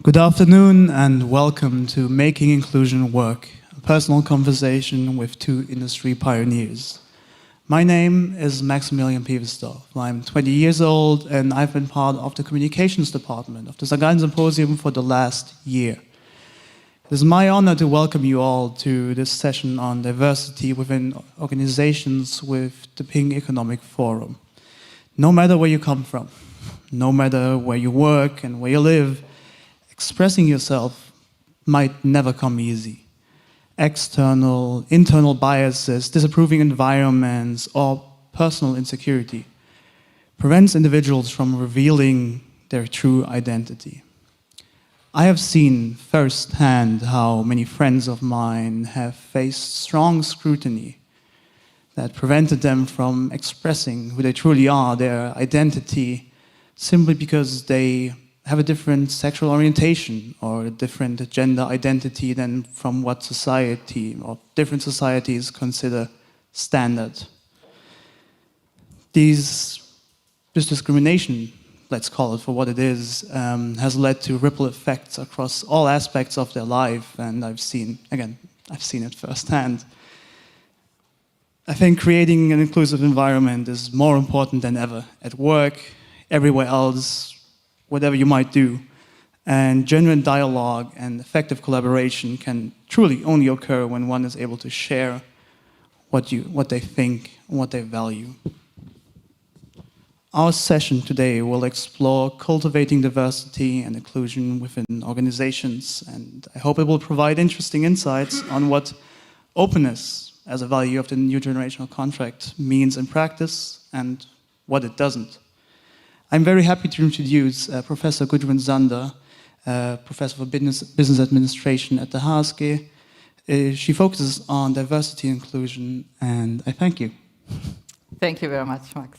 Good afternoon and welcome to Making Inclusion Work, a personal conversation with two industry pioneers. My name is Maximilian Pevesdorf. I'm 20 years old and I've been part of the communications department of the St.Gallen Symposium for the last year. It is my honor to welcome you all to this session on diversity within organizations with the Ping Economic Forum. No matter where you come from, no matter where you work and where you live, expressing yourself might never come easy. External, internal biases, disapproving environments, or personal insecurity prevents individuals from revealing their true identity. I have seen firsthand how many friends of mine have faced strong scrutiny that prevented them from expressing who they truly are, their identity, simply because they have a different sexual orientation or a different gender identity than from what society or different societies consider standard. This discrimination, let's call it for what it is, has led to ripple effects across all aspects of their life, and I've seen it firsthand. I think creating an inclusive environment is more important than ever at work, everywhere else, whatever you might do, and genuine dialogue and effective collaboration can truly only occur when one is able to share what they think and what they value. Our session today will explore cultivating diversity and inclusion within organizations, and I hope it will provide interesting insights on what openness as a value of the new generational contract means in practice and what it doesn't. I'm very happy to introduce Professor GudrunSander, Professor for Business Administration at the HSG. She focuses on diversity and inclusion, and I thank you. Thank you very much, Max.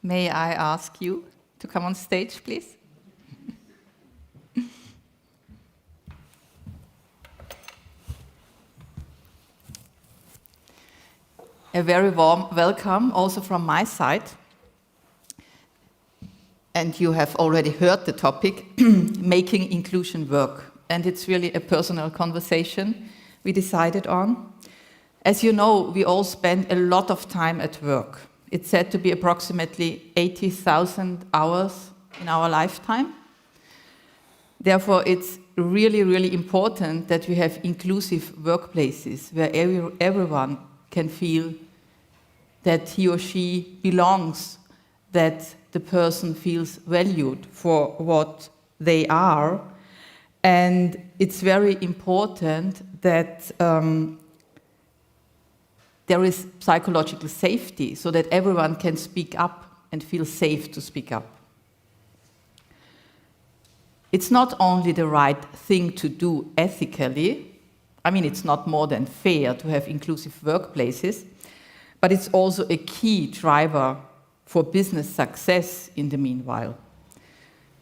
May I ask you to come on stage, please? A very warm welcome also from my side. And you have already heard the topic, making inclusion work. And it's really a personal conversation we decided on. As you know, we all spend a lot of time at work. It's said to be approximately 80,000 hours in our lifetime. Therefore, it's really, really important that we have inclusive workplaces where everyone can feel that he or she belongs, that the person feels valued for what they are. And it's very important that there is psychological safety so that everyone can speak up and feel safe to speak up. It's not only the right thing to do ethically. I mean, it's not more than fair to have inclusive workplaces, but it's also a key driver for business success in the meanwhile.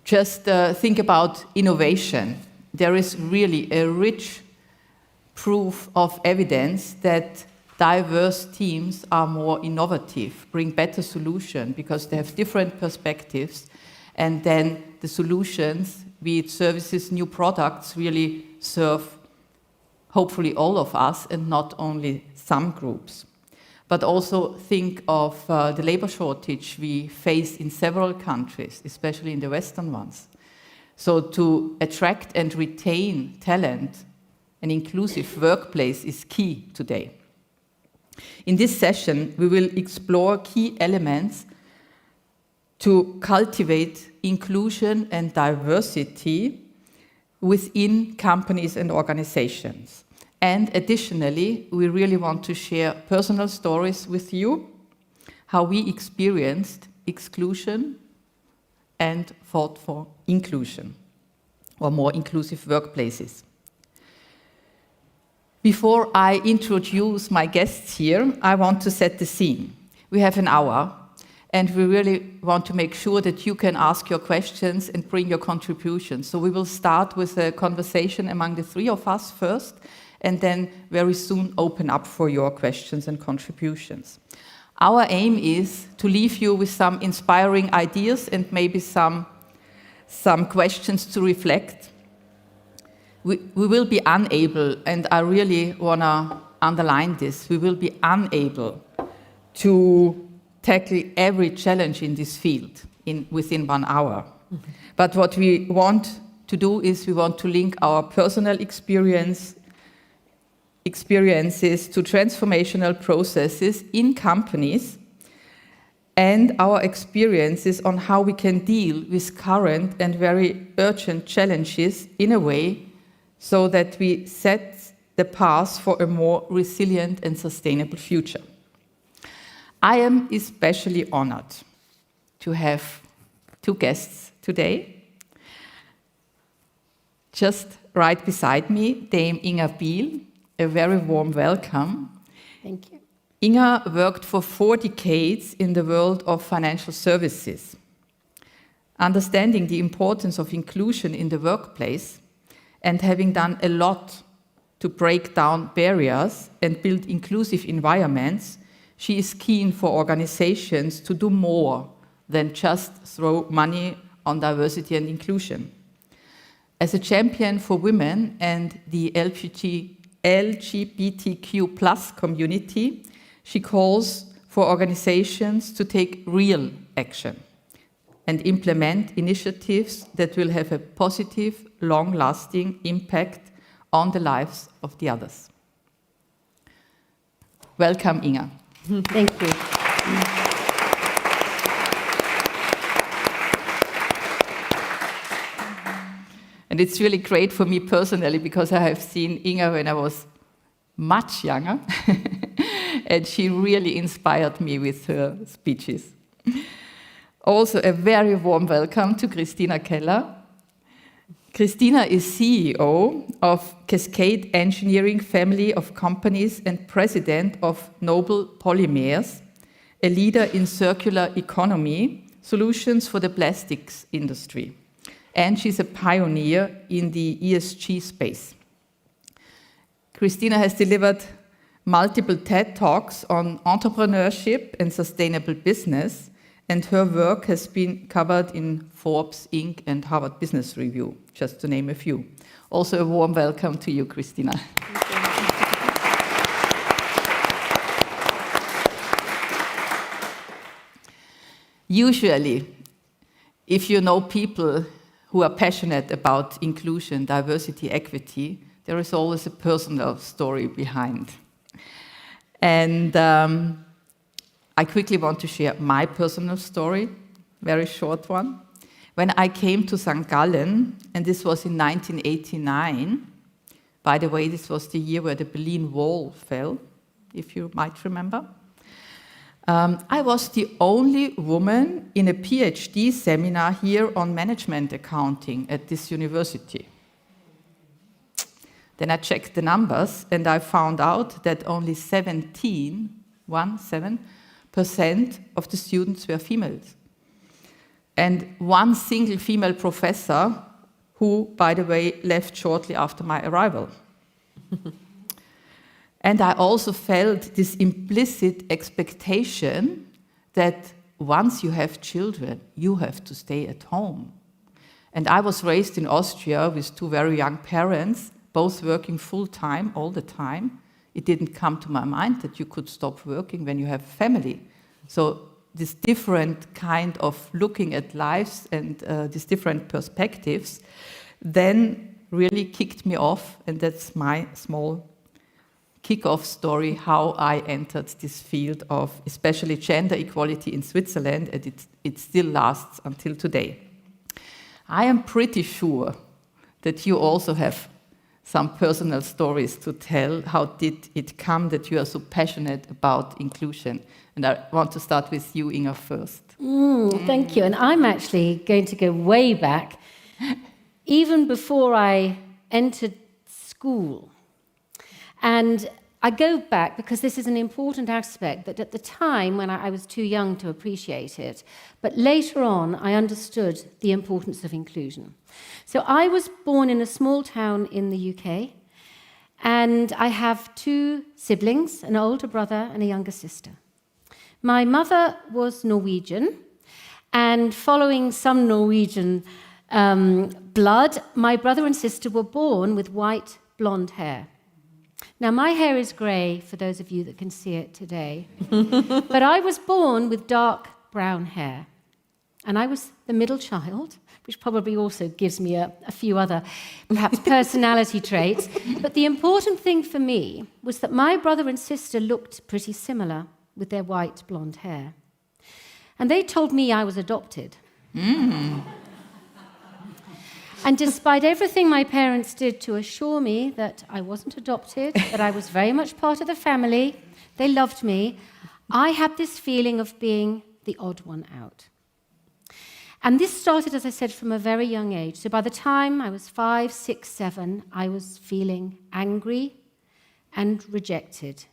Just think about innovation. There is really a rich proof of evidence that diverse teams are more innovative, bring better solutions because they have different perspectives, and then the solutions, be it services, new products, really serve hopefully all of us and not only some groups. But also think of the labor shortage we face in several countries, especially in the Western ones. So to attract and retain talent, an inclusive workplace is key today. In this session, we will explore key elements to cultivate inclusion and diversity within companies and organizations. And additionally, we really want to share personal stories with you, how we experienced exclusion and fought for inclusion, or more inclusive workplaces. Before I introduce my guests here, I want to set the scene. We have an hour, and we really want to make sure that you can ask your questions and bring your contributions. So we will start with a conversation among the three of us first, and then very soon open up for your questions and contributions. Our aim is to leave you with some inspiring ideas and maybe some questions to reflect. We will be unable, and I really want to underline this, we will be unable to tackle every challenge in this field within 1 hour. Mm-hmm. But what we want to do is we want to link our personal experiences to transformational processes in companies and our experiences on how we can deal with current and very urgent challenges in a way so that we set the path for a more resilient and sustainable future. I am especially honored to have 2 guests today. Just right beside me, Dame Inga Beale, a very warm welcome. Thank you. Inga worked for 4 decades in the world of financial services. Understanding the importance of inclusion in the workplace and having done a lot to break down barriers and build inclusive environments, she is keen for organizations to do more than just throw money on diversity and inclusion. As a champion for women and the LGBTQ+ community, she calls for organizations to take real action and implement initiatives that will have a positive, long-lasting impact on the lives of the others. Welcome, Inga. Thank you. And it's really great for me personally because I have seen Inga when I was much younger and she really inspired me with her speeches. Also a very warm welcome to Christina Keller. Christina is CEO of Cascade Engineering family of companies and president of Noble Polymers, a leader in circular economy solutions for the plastics industry. And she's a pioneer in the ESG space. Christina has delivered multiple TED Talks on entrepreneurship and sustainable business, and her work has been covered in Forbes, Inc. and Harvard Business Review, just to name a few. Also a warm welcome to you, Christina. Usually, if you know people who are passionate about inclusion, diversity, equity, there is always a personal story behind. And I quickly want to share my personal story, very short one. When I came to St.Gallen, and this was in 1989, by the way, this was the year where the Berlin Wall fell, if you might remember. I was the only woman in a PhD seminar here on management accounting at this university. Then I checked the numbers and I found out that only 17% of the students were females. And one single female professor who, by the way, left shortly after my arrival. And I also felt this implicit expectation that once you have children, you have to stay at home. And I was raised in Austria with 2 very young parents, both working full-time all the time. It didn't come to my mind that you could stop working when you have a family. So this different kind of looking at lives and these different perspectives then really kicked me off, and that's my small kick-off story, how I entered this field of especially gender equality in Switzerland, and it still lasts until today. I am pretty sure that you also have some personal stories to tell. How did it come that you are so passionate about inclusion? And I want to start with you, Inga, first. Thank you. And I'm actually going to go way back, even before I entered school. And I go back because this is an important aspect that at the time when I was too young to appreciate it, but later on I understood the importance of inclusion. So I was born in a small town in the UK, And I have 2 siblings, an older brother and a younger sister. My mother was Norwegian, and following some Norwegian blood, my brother and sister were born with white blonde hair. Now, my hair is grey, for those of you that can see it today, but I was born with dark brown hair, and I was the middle child, which probably also gives me a few other, perhaps, personality traits. But the important thing for me was that my brother and sister looked pretty similar with their white blonde hair. And they told me I was adopted. And despite everything my parents did to assure me that I wasn't adopted, that I was very much part of the family, they loved me, I had this feeling of being the odd one out. And this started, as I said, from a very young age. So by the time I was 5, 6, 7, I was feeling angry and rejected.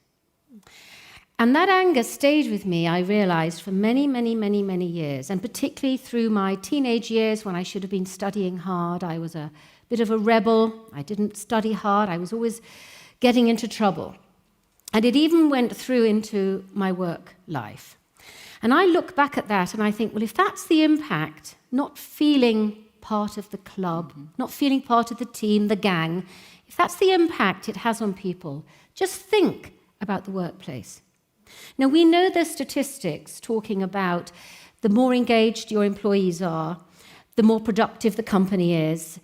And that anger stayed with me, I realized, for many, many, many, many years, and particularly through my teenage years when I should have been studying hard. I was a bit of a rebel. I didn't study hard. I was always getting into trouble. And it even went through into my work life. And I look back at that and I think, well, if that's the impact, not feeling part of the club, not feeling part of the team, the gang, if that's the impact it has on people, just think about the workplace. Now, we know there's statistics talking about the more engaged your employees are, the more productive the company is.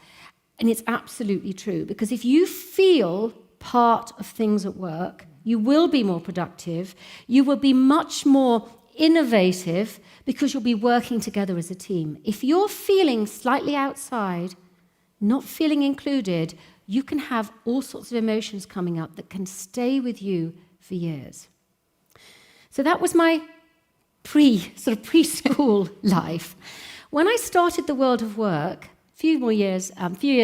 And it's absolutely true, because if you feel part of things at work, you will be more productive, you will be much more innovative, because you'll be working together as a team. If you're feeling slightly outside, not feeling included, you can have all sorts of emotions coming up that can stay with you for years. So that was my preschool life. When I started the world of work, a few years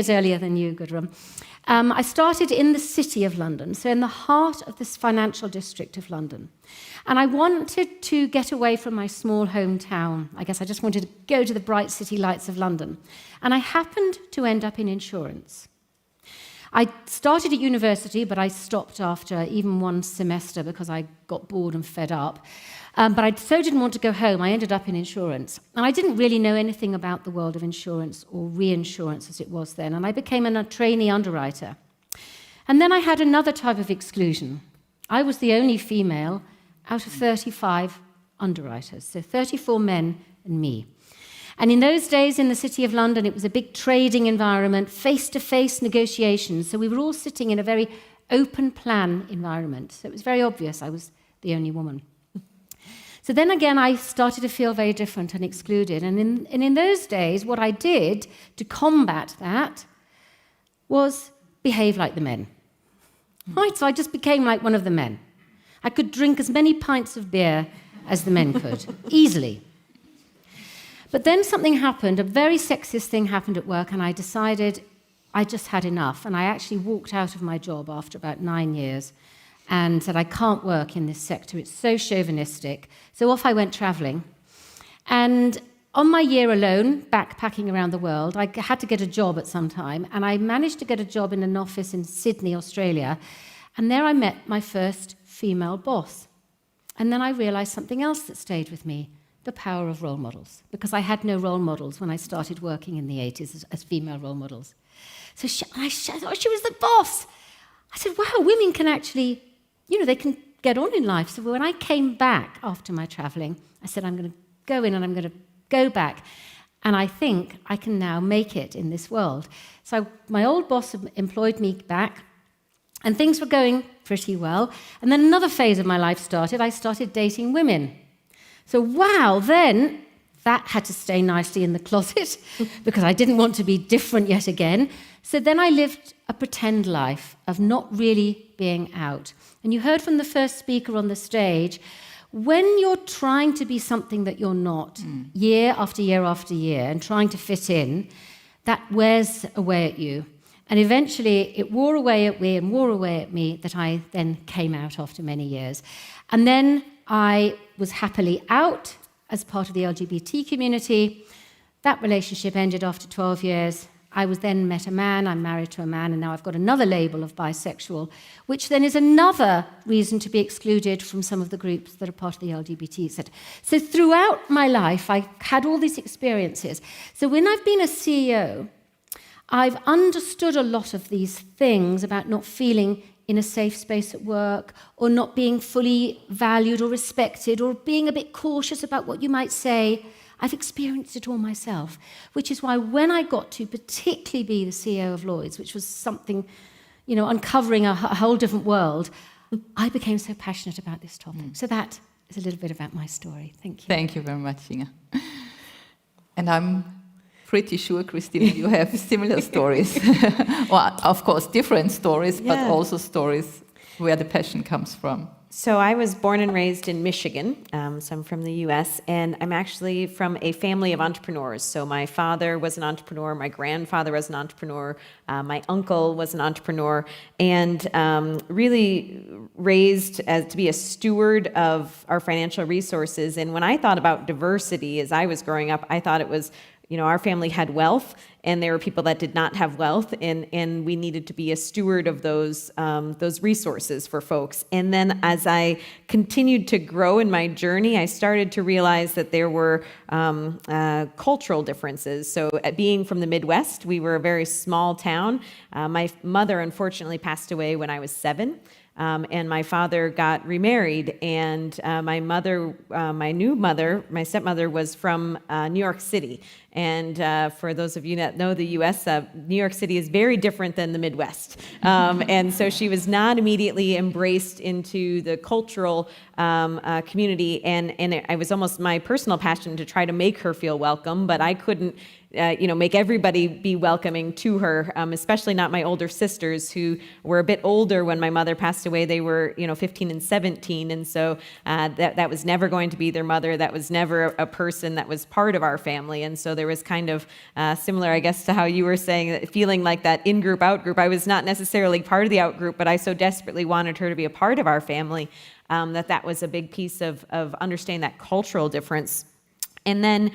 earlier than you, Gudrun, I started in the city of London, so in the heart of this financial district of London. And I wanted to get away from my small hometown. I guess I just wanted to go to the bright city lights of London. And I happened to end up in insurance. I started at university, but I stopped after even one semester because I got bored and fed up. But I so didn't want to go home, I ended up in insurance. And I didn't really know anything about the world of insurance or reinsurance as it was then, and I became a trainee underwriter. And then I had another type of exclusion. I was the only female out of 35 underwriters, so 34 men and me. And in those days in the City of London, it was a big trading environment, face-to-face negotiations, so we were all sitting in a very open plan environment. So it was very obvious I was the only woman. So then again, I started to feel very different and excluded. And in those days, what I did to combat that was behave like the men. Right, so I just became like one of the men. I could drink as many pints of beer as the men could, easily. But then something happened, a very sexist thing happened at work, and I decided I just had enough. And I actually walked out of my job after about 9 years and said, I can't work in this sector, it's so chauvinistic. So off I went traveling. And on my year alone, backpacking around the world, I had to get a job at some time, and I managed to get a job in an office in Sydney, Australia, and there I met my first female boss. And then I realized something else that stayed with me, the power of role models, because I had no role models when I started working in the 80s as female role models. So I thought she was the boss. I said, wow, women can actually, they can get on in life. So when I came back after my traveling, I said, I'm going to go in and I'm going to go back. And I think I can now make it in this world. So my old boss employed me back, and things were going pretty well. And then another phase of my life started. I started dating women. So wow, then that had to stay nicely in the closet because I didn't want to be different yet again. So then I lived a pretend life of not really being out. And you heard from the first speaker on the stage, when you're trying to be something that you're not, year after year after year, and trying to fit in, that wears away at you. And eventually it wore away at me and wore away at me that I then came out after many years. And then I was happily out as part of the LGBT community. That relationship ended after 12 years. I was then met a man, I'm married to a man, and now I've got another label of bisexual, which then is another reason to be excluded from some of the groups that are part of the LGBT, etc. So throughout my life, I had all these experiences. So when I've been a CEO, I've understood a lot of these things about not feeling in a safe space at work, or not being fully valued or respected, or being a bit cautious about what you might say. I've experienced it all myself, which is why when I got to particularly be the CEO of Lloyd's, which was something, uncovering a whole different world, I became so passionate about this topic. So that is a little bit about my story. Thank you. Thank you very much, Inga. And I'm pretty sure, Christina, you have similar stories. Well, of course, different stories, but also stories where the passion comes from. So I was born and raised in Michigan, so I'm from the US, and I'm actually from a family of entrepreneurs. So my father was an entrepreneur, my grandfather was an entrepreneur, my uncle was an entrepreneur, and really raised as to be a steward of our financial resources. And when I thought about diversity as I was growing up, I thought it was, our family had wealth, and there were people that did not have wealth, and we needed to be a steward of those resources for folks. And then as I continued to grow in my journey, I started to realize that there were cultural differences. So being from the Midwest, we were a very small town. My mother unfortunately passed away when I was 7. And my father got remarried, and my stepmother was from New York City. And for those of you that know the U.S., New York City is very different than the Midwest. And so she was not immediately embraced into the cultural community, and it was almost my personal passion to try to make her feel welcome, but I couldn't make everybody be welcoming to her, especially not my older sisters who were a bit older when my mother passed away. They were, 15 and 17, and so that was never going to be their mother. That was never a person that was part of our family, and so there was kind of similar, I guess, to how you were saying, feeling like that in-group, out-group. I was not necessarily part of the out-group, but I so desperately wanted her to be a part of our family that was a big piece of understanding that cultural difference. And then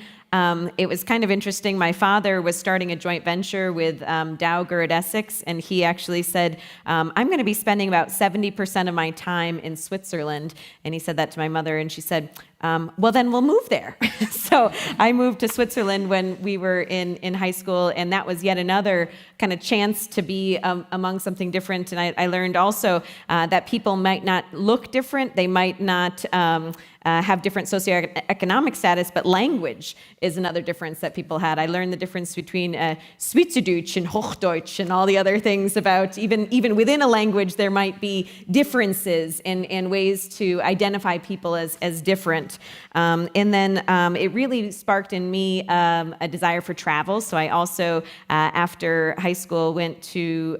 it was kind of interesting. My father was starting a joint venture with Dow Gurd Essex, and he actually said, I'm going to be spending about 70% of my time in Switzerland. And he said that to my mother, and she said, well, then we'll move there. So I moved to Switzerland when we were in high school, and that was yet another kind of chance to be among something different. And I learned also that people might not look different. They might not have different socioeconomic status, but language is another difference that people had. I learned the difference between Schweizerdeutsch and Hochdeutsch and all the other things about even within a language there might be differences and ways to identify people as different. And then it really sparked in me a desire for travel. So I also, after high school, went to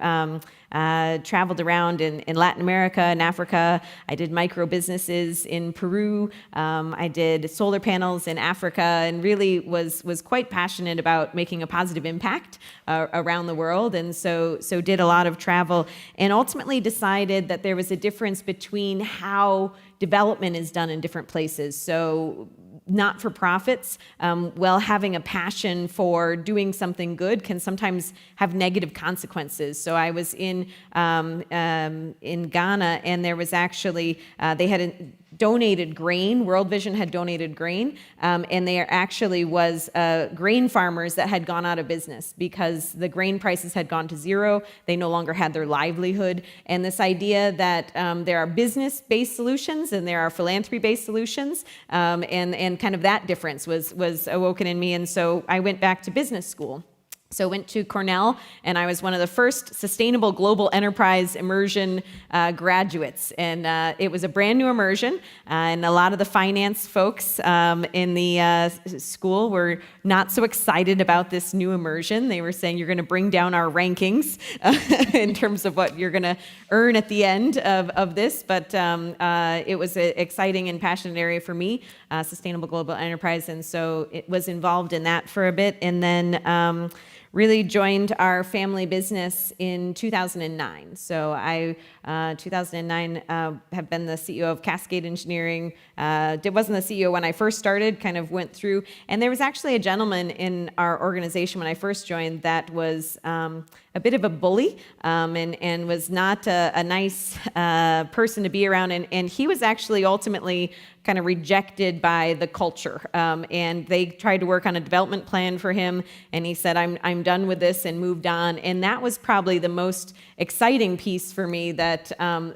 traveled around in Latin America and Africa. I did micro businesses in Peru. I did solar panels in Africa, and really was quite passionate about making a positive impact around the world. And so did a lot of travel, and ultimately decided that there was a difference between how development is done in different places. So not-for-profits, while having a passion for doing something good, can sometimes have negative consequences. So I was in Ghana, and there was actually, they had donated grain. World Vision had donated grain, and there actually was grain farmers that had gone out of business because the grain prices had gone to zero. They no longer had their livelihood. And this idea that there are business-based solutions and there are philanthropy-based solutions, and kind of that difference was awoken in me. And so I went back to business school. So I went to Cornell, and I was one of the first Sustainable Global Enterprise immersion graduates. And it was a brand new immersion, and a lot of the finance folks in the school were not so excited about this new immersion. They were saying, you're going to bring down our rankings in terms of what you're going to earn at the end of this. But it was an exciting and passionate area for me, Sustainable Global Enterprise, and so it was involved in that for a bit. And then really joined our family business in 2009. So I, 2009, have been the CEO of Cascade Engineering. Wasn't the CEO when I first started, kind of went through. And there was actually a gentleman in our organization when I first joined that was a bit of a bully and was not a nice person to be around. And he was actually ultimately kind of rejected by the culture. And they tried to work on a development plan for him. And he said, I'm done with this, and moved on. And that was probably the most exciting piece for me, that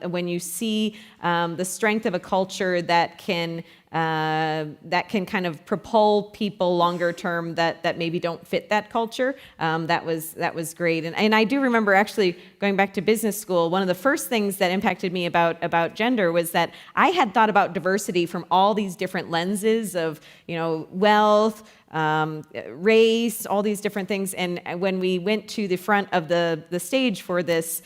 when you see the strength of a culture that can kind of propel people longer term that maybe don't fit that culture. That was great. And I do remember actually going back to business school, one of the first things that impacted me about gender was that I had thought about diversity from all these different lenses of, wealth, race, all these different things. And when we went to the front of the stage for this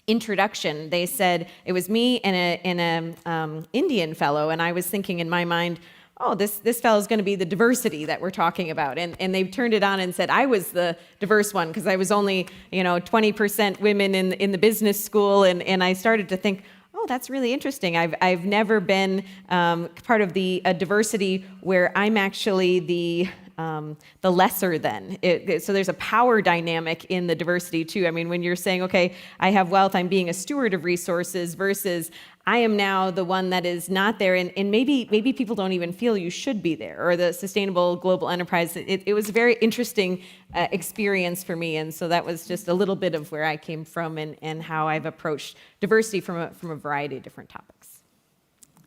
introduction, they said it was me and a Indian fellow, and I was thinking in my mind, oh, this fellow is going to be the diversity that we're talking about, and they turned it on and said I was the diverse one because I was only 20% women in the business school, and I started to think, oh, that's really interesting. I've never been part of a diversity where I'm actually the lesser than. So there's a power dynamic in the diversity too. I mean, when you're saying, okay, I have wealth, I'm being a steward of resources, versus I am now the one that is not there, and maybe people don't even feel you should be there, or the sustainable global enterprise. It was a very interesting experience for me, and so that was just a little bit of where I came from and how I've approached diversity from a variety of different topics.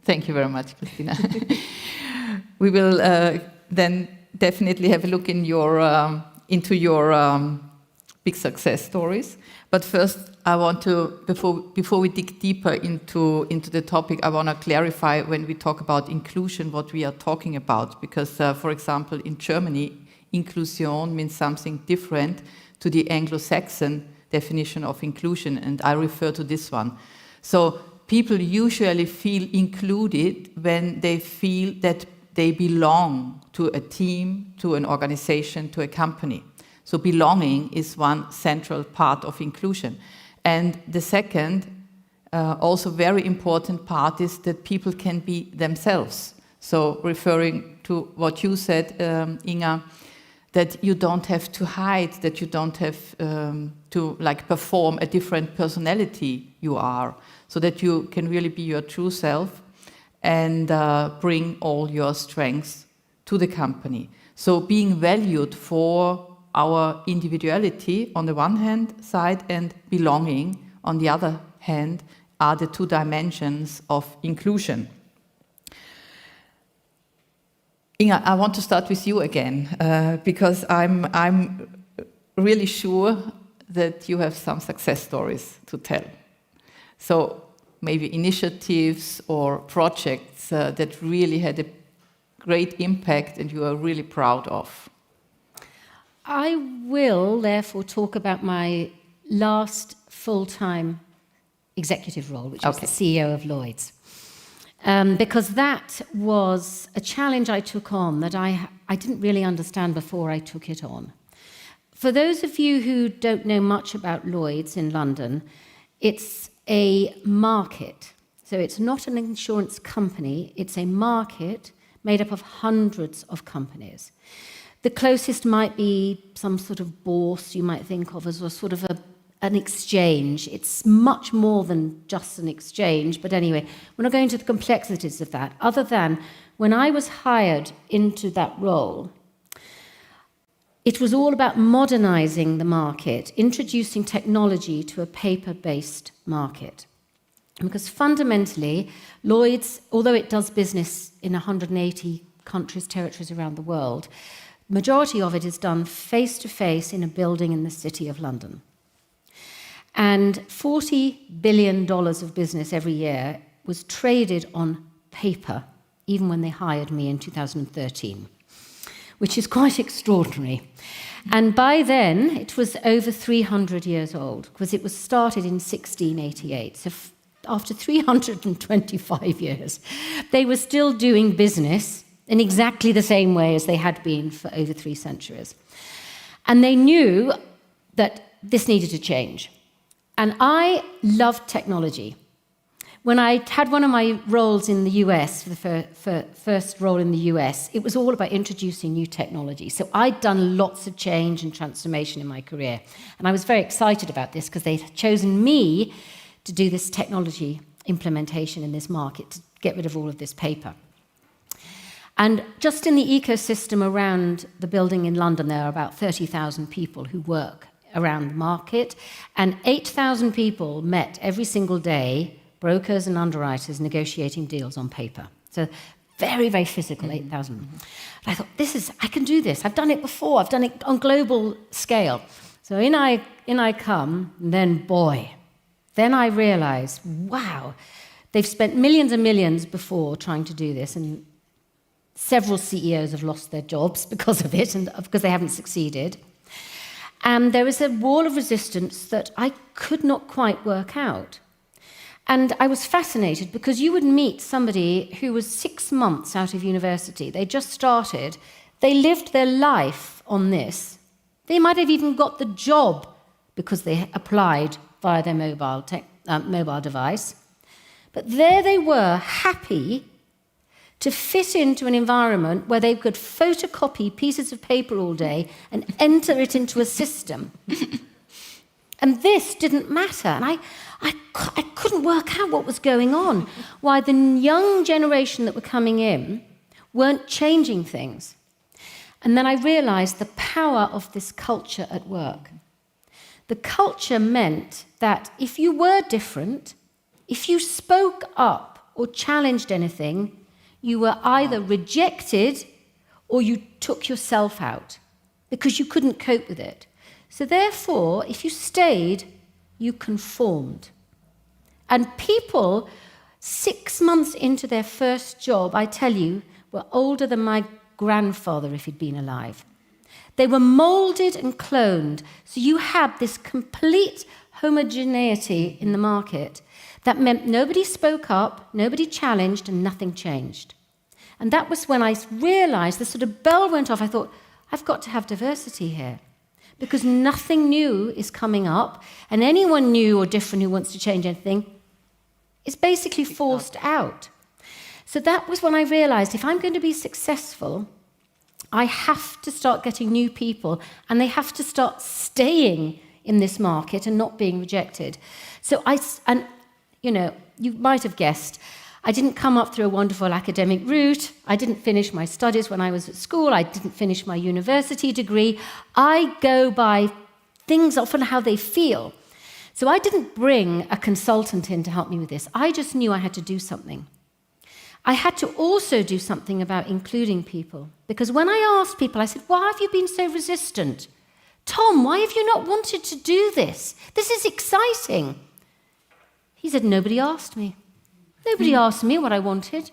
Thank you very much, Christina. We will then definitely have a look into your big success stories. But first, I want to, before we dig deeper into the topic, I want to clarify when we talk about inclusion what we are talking about. Because, for example, in Germany, inclusion means something different to the Anglo-Saxon definition of inclusion, and I refer to this one. So people usually feel included when they feel that they belong to a team, to an organization, to a company. So belonging is one central part of inclusion. And the second, also very important part is that people can be themselves. So referring to what you said, Inga, that you don't have to hide, that you don't have to perform a different personality you are, so that you can really be your true self and bring all your strengths to the company. So being valued for our individuality on the one hand side and belonging on the other hand are the two dimensions of inclusion. Inga, I want to start with you again because I'm really sure that you have some success stories to tell. So maybe initiatives or projects that really had a great impact and you are really proud of. I will, therefore, talk about my last full-time executive role, which was the CEO of Lloyd's. Because that was a challenge I took on that I didn't really understand before I took it on. For those of you who don't know much about Lloyd's in London, it's a market. So it's not an insurance company, it's a market made up of hundreds of companies. The closest might be some sort of bourse you might think of as a sort of an exchange. It's much more than just an exchange, but anyway, we're not going into the complexities of that, other than when I was hired into that role, it was all about modernizing the market, introducing technology to a paper-based market. Because fundamentally, Lloyd's, although it does business in 180 countries, territories around the world, majority of it is done face-to-face in a building in the City of London. And $40 billion of business every year was traded on paper, even when they hired me in 2013, which is quite extraordinary. And by then, it was over 300 years old, because it was started in 1688. So after 325 years, they were still doing business in exactly the same way as they had been for over 3 centuries. And they knew that this needed to change. And I loved technology. When I had one of my roles in the US, the first role in the US, it was all about introducing new technology. So I'd done lots of change and transformation in my career. And I was very excited about this because they'd chosen me to do this technology implementation in this market, to get rid of all of this paper. And just in the ecosystem around the building in London, there are about 30,000 people who work around the market, and 8,000 people met every single day, brokers and underwriters negotiating deals on paper. So very, very physical, 8,000. And I thought, I can do this. I've done it before. I've done it on global scale. So in I come, and then then I realized, wow, they've spent millions and millions before trying to do this, and several CEOs have lost their jobs because of it and because they haven't succeeded. And there was a wall of resistance that I could not quite work out. And I was fascinated because you would meet somebody who was 6 months out of university. They just started. They lived their life on this. They might have even got the job because they applied via their mobile device. But there they were, happy to fit into an environment where they could photocopy pieces of paper all day and enter it into a system. And this didn't matter. And I couldn't work out what was going on, why the young generation that were coming in weren't changing things. And then I realized the power of this culture at work. The culture meant that if you were different, if you spoke up or challenged anything, you were either rejected or you took yourself out because you couldn't cope with it. So therefore, if you stayed, you conformed. And people, 6 months into their first job, I tell you, were older than my grandfather if he'd been alive. They were molded and cloned. So you had this complete homogeneity in the market that meant nobody spoke up, nobody challenged, and nothing changed. And that was when I realized, the sort of bell went off. I thought, I've got to have diversity here because nothing new is coming up, and anyone new or different who wants to change anything is basically forced out. So that was when I realized if I'm going to be successful, I have to start getting new people, and they have to start staying in this market and not being rejected. So you might have guessed, I didn't come up through a wonderful academic route. I didn't finish my studies when I was at school. I didn't finish my university degree. I go by things often how they feel. So I didn't bring a consultant in to help me with this. I just knew I had to do something. I had to also do something about including people. Because when I asked people, I said, why have you been so resistant? Tom, why have you not wanted to do this? This is exciting. He said, nobody asked me. Nobody asked me what I wanted.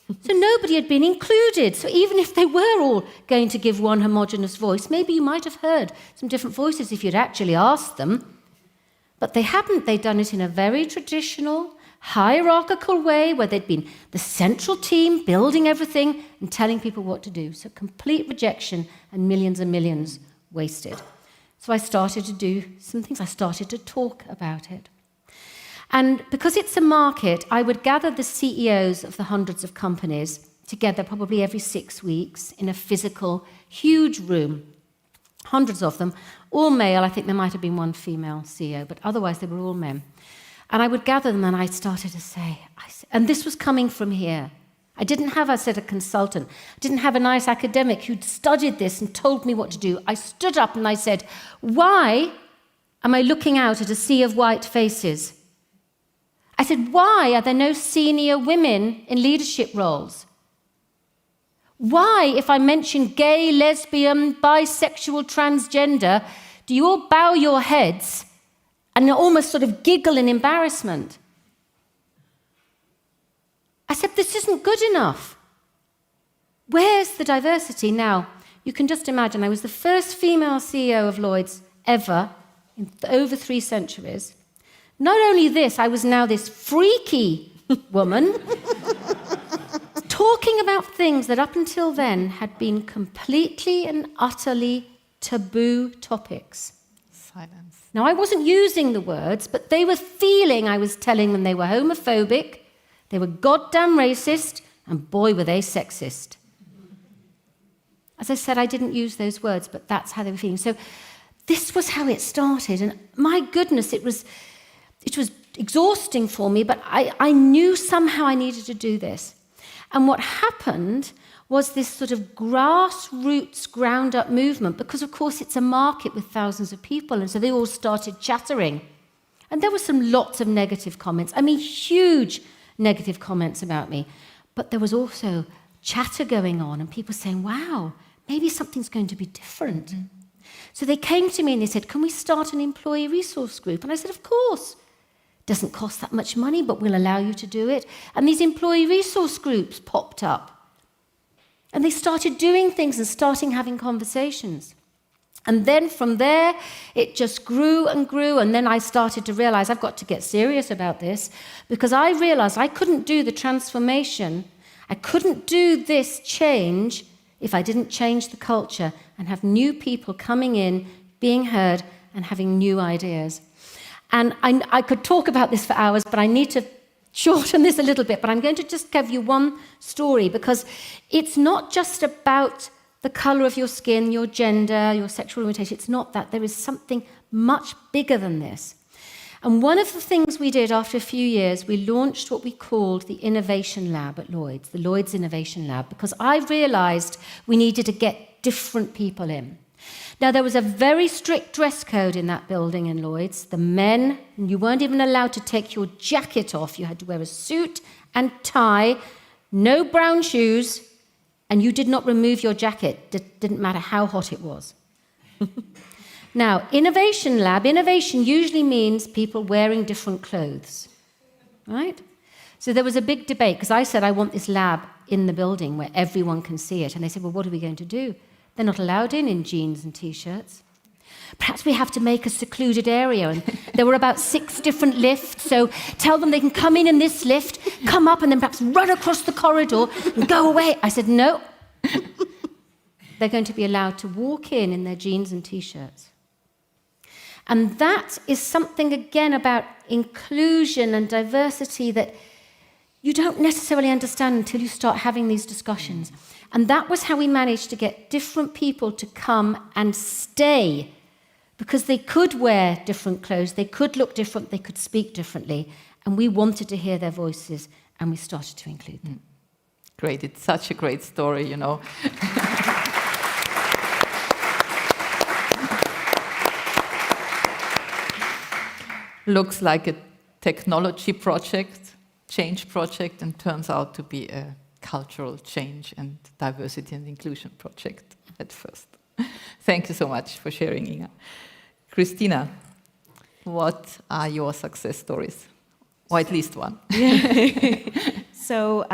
So nobody had been included. So even if they were all going to give one homogeneous voice, maybe you might have heard some different voices if you'd actually asked them. But they hadn't. They'd done it in a very traditional, hierarchical way where they'd been the central team building everything and telling people what to do. So complete rejection and millions wasted. So I started to do some things. I started to talk about it. And because it's a market, I would gather the CEOs of the hundreds of companies together probably every 6 weeks in a physical, huge room, hundreds of them, all male. I think there might have been one female CEO, but otherwise they were all men. And I would gather them and I started to say, and this was coming from here. I didn't have, a consultant. I didn't have a nice academic who'd studied this and told me what to do. I stood up and I said, why am I looking out at a sea of white faces? I said, why are there no senior women in leadership roles? Why, if I mention gay, lesbian, bisexual, transgender, do you all bow your heads and almost sort of giggle in embarrassment? I said, this isn't good enough. Where's the diversity? Now, you can just imagine, I was the first female CEO of Lloyd's ever in over 3 centuries. Not only this, I was now this freaky woman talking about things that up until then had been completely and utterly taboo topics. Silence. Now, I wasn't using the words, but they were feeling I was telling them they were homophobic, they were goddamn racist, and boy, were they sexist. As I said, I didn't use those words, but that's how they were feeling. So this was how it started, and my goodness, it was exhausting for me, but I knew somehow I needed to do this. And what happened was this sort of grassroots, ground-up movement, because, of course, it's a market with thousands of people, and so they all started chattering. And there were lots of negative comments. I mean, huge negative comments about me. But there was also chatter going on, and people saying, wow, maybe something's going to be different. Mm-hmm. So they came to me and they said, can we start an employee resource group? And I said, of course. Doesn't cost that much money, but we'll allow you to do it. And these employee resource groups popped up. And they started doing things and starting having conversations. And then from there, it just grew and grew. And then I started to realize I've got to get serious about this, because I realized I couldn't do the transformation. I couldn't do this change if I didn't change the culture and have new people coming in, being heard, and having new ideas. And I could talk about this for hours, but I need to shorten this a little bit. But I'm going to just give you one story, because it's not just about the color of your skin, your gender, your sexual orientation. It's not that. There is something much bigger than this. And one of the things we did after a few years, we launched what we called the Innovation Lab at Lloyd's, the Lloyd's Innovation Lab, because I realized we needed to get different people in. Now, there was a very strict dress code in that building in Lloyd's. The men, you weren't even allowed to take your jacket off. You had to wear a suit and tie, no brown shoes, and you did not remove your jacket. It didn't matter how hot it was. Now, Innovation Lab, innovation usually means people wearing different clothes, right? So there was a big debate, because I said, I want this lab in the building where everyone can see it. And they said, well, what are we going to do? They're not allowed in jeans and T-shirts. Perhaps we have to make a secluded area. And there were about 6 different lifts, so tell them they can come in this lift, come up, and then perhaps run across the corridor and go away. I said, no. They're going to be allowed to walk in their jeans and T-shirts. And that is something, again, about inclusion and diversity that you don't necessarily understand until you start having these discussions. And that was how we managed to get different people to come and stay, because they could wear different clothes, they could look different, they could speak differently, and we wanted to hear their voices, and we started to include them. Great, it's such a great story, you know. Looks like a technology project, change project, and turns out to be a cultural change and diversity and inclusion project at first. Thank you so much for sharing, Inga. Christina, what are your success stories? Or at least one. So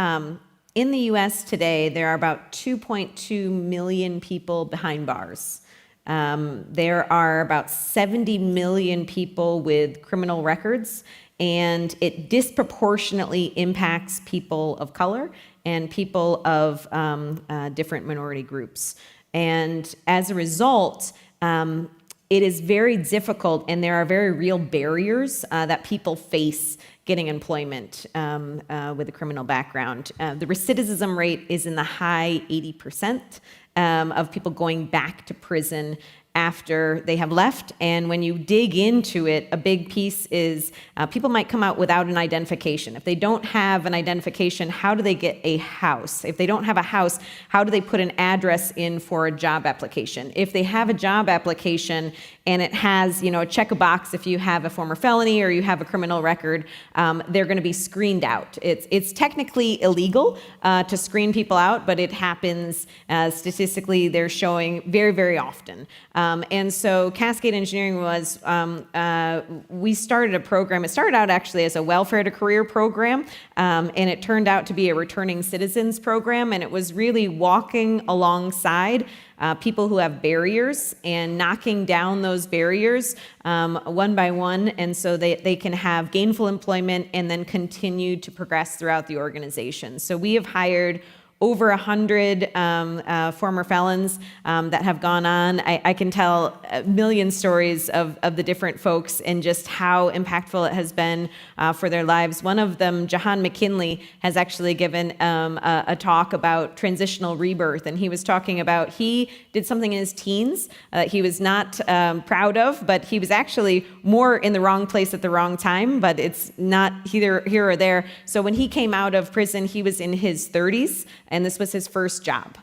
in the US today, there are about 2.2 million people behind bars. There are about 70 million people with criminal records, and it disproportionately impacts people of color and people of different minority groups. And as a result, it is very difficult, and there are very real barriers that people face getting employment with a criminal background. The recidivism rate is in the high 80% of people going back to prison after they have left. And when you dig into it, a big piece is people might come out without an identification. If they don't have an identification, how do they get a house? If they don't have a house, how do they put an address in for a job application? If they have a job application and it has, a check a box if you have a former felony or you have a criminal record, they're going to be screened out. It's technically illegal to screen people out, but it happens statistically. They're showing very, very often. And so Cascade Engineering was, we started a program. It started out actually as a welfare to career program, and it turned out to be a returning citizens program. And it was really walking alongside people who have barriers and knocking down those barriers one by one, and so they can have gainful employment and then continue to progress throughout the organization. So we have hired over 100 former felons that have gone on. I can tell a million stories of the different folks and just how impactful it has been for their lives. One of them, Jahan McKinley, has actually given a talk about transitional rebirth, and he was talking about he did something in his teens that he was not proud of, but he was actually more in the wrong place at the wrong time, but it's not either here or there. So when he came out of prison, he was in his 30s, and this was his first job.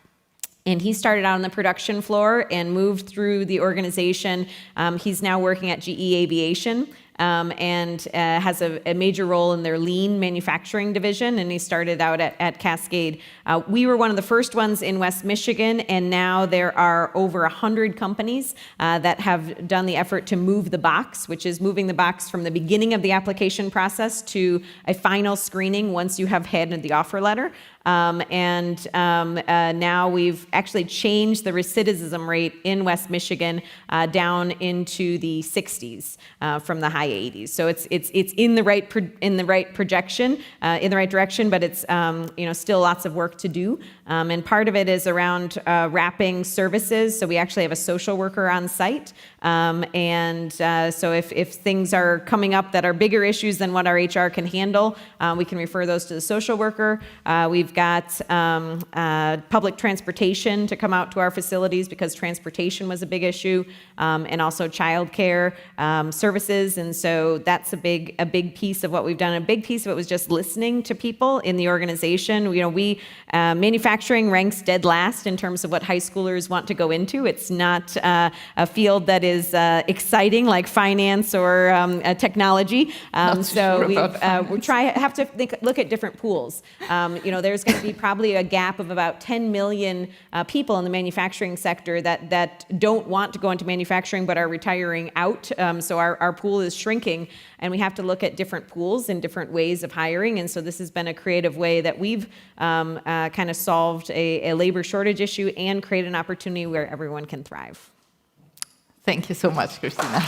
And he started out on the production floor and moved through the organization. He's now working at GE Aviation. And has a major role in their lean manufacturing division, and he started out at Cascade. We were one of the first ones in West Michigan, and now there are over 100 companies that have done the effort to move the box, which is moving the box from the beginning of the application process to a final screening once you have handed the offer letter. Now we've actually changed the recidivism rate in West Michigan down into the 60s from the high 80s. So it's in the right projection, in the right direction, but it's still lots of work to do. And part of it is around wrapping services. So we actually have a social worker on site. So if things are coming up that are bigger issues than what our HR can handle, we can refer those to the social worker. We've got public transportation to come out to our facilities because transportation was a big issue, and also childcare services. And so that's a big piece of what we've done. A big piece of it was just listening to people in the organization. Manufacturing ranks dead last in terms of what high schoolers want to go into. It's not a field that is exciting like finance or technology. So we have to look at different pools. There's going to be probably a gap of about 10 million people in the manufacturing sector that don't want to go into manufacturing but are retiring out. So our pool is shrinking, and we have to look at different pools and different ways of hiring. And so this has been a creative way that we've kind of solved a labor shortage issue and created an opportunity where everyone can thrive. Thank you so much, Christina.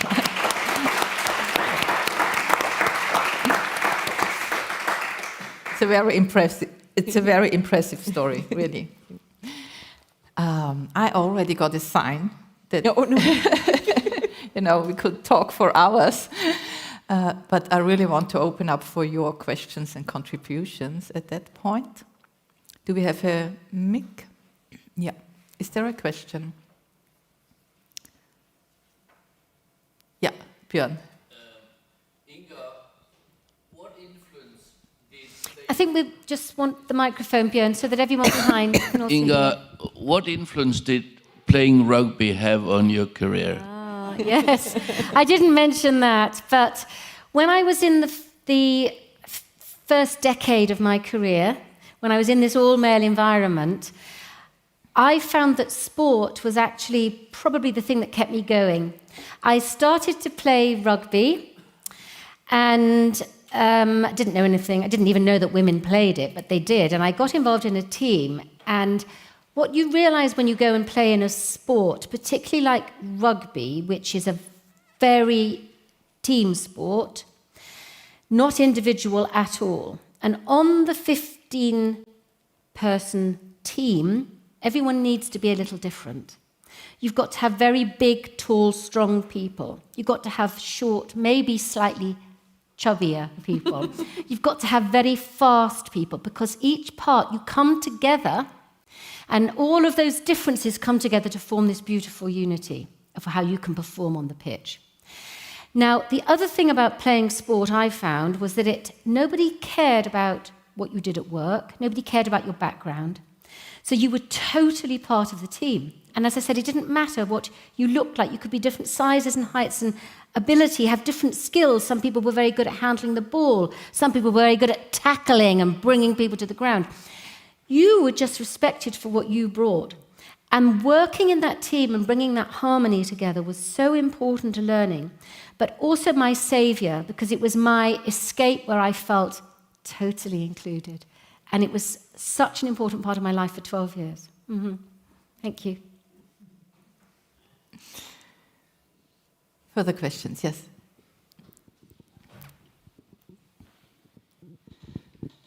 It's a very impressive story, really. I already got a sign that we could talk for hours, but I really want to open up for your questions and contributions at that point. Do we have a mic? Yeah. Is there a question? Yeah, Björn. Inga, what influence did... I think we just want the microphone, Björn, so that everyone behind can also Inga, hear. what influence did playing rugby have on your career? Oh, yes. I didn't mention that, but when I was in the first decade of my career, when I was in this all-male environment, I found that sport was actually probably the thing that kept me going. I started to play rugby and didn't know anything. I didn't even know that women played it, but they did. And I got involved in a team. And what you realize when you go and play in a sport, particularly like rugby, which is a very team sport, not individual at all. And on the 15-person team, everyone needs to be a little different. You've got to have very big, tall, strong people. You've got to have short, maybe slightly chubbier people. You've got to have very fast people, because each part, you come together, and all of those differences come together to form this beautiful unity of how you can perform on the pitch. Now, the other thing about playing sport I found was that nobody cared about what you did at work. Nobody cared about your background. So you were totally part of the team. And as I said, it didn't matter what you looked like. You could be different sizes and heights and ability, have different skills. Some people were very good at handling the ball. Some people were very good at tackling and bringing people to the ground. You were just respected for what you brought. And working in that team and bringing that harmony together was so important to learning, but also my savior, because it was my escape where I felt totally included. And it was such an important part of my life for 12 years. Mm-hmm. Thank you. Further questions? Yes.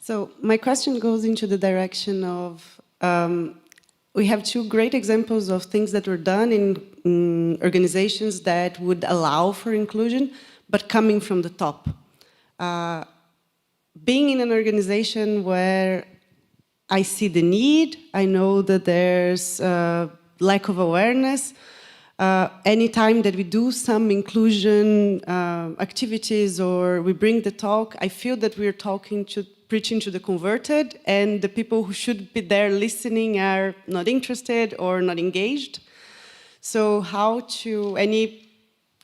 So my question goes into the direction of We have two great examples of things that were done in organizations that would allow for inclusion, but coming from the top. Being in an organization where I see the need, I know that there's lack of awareness. Anytime that we do some inclusion activities or we bring the talk, I feel that we're preaching to the converted, and the people who should be there listening are not interested or not engaged. So any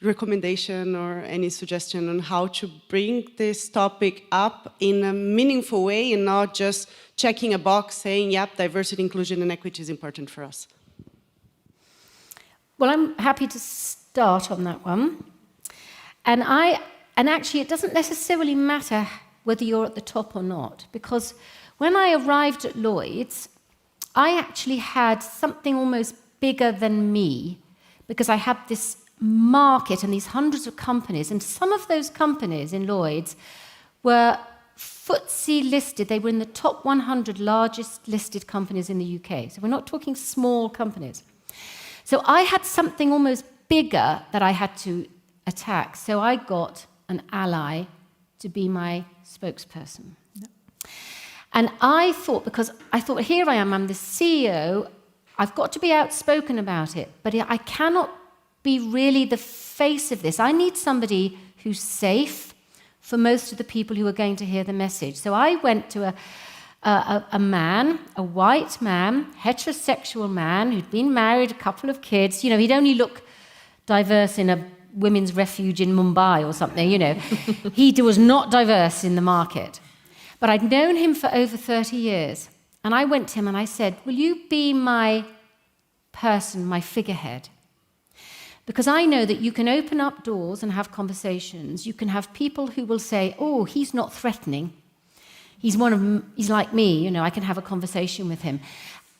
recommendation or any suggestion on how to bring this topic up in a meaningful way and not just checking a box saying, yep, diversity, inclusion, and equity is important for us? Well, I'm happy to start on that one. And actually, it doesn't necessarily matter whether you're at the top or not, because when I arrived at Lloyd's, I actually had something almost bigger than me, because I had this market and these hundreds of companies, and some of those companies in Lloyd's were FTSE listed. They were in the top 100 largest listed companies in the UK. So we're not talking small companies. So I had something almost bigger that I had to attack. So I got an ally to be my spokesperson. And I thought, here I am, I'm the CEO, I've got to be outspoken about it, but I cannot be really the face of this. I need somebody who's safe for most of the people who are going to hear the message. So I went to a man, a white man, heterosexual man, who'd been married, a couple of kids. You know, he'd only look diverse in a women's refuge in Mumbai or something, you know. He was not diverse in the market. But I'd known him for over 30 years. And I went to him and I said, will you be my person, my figurehead? Because I know that you can open up doors and have conversations. You can have people who will say, oh, he's not threatening. He's like me, you know, I can have a conversation with him.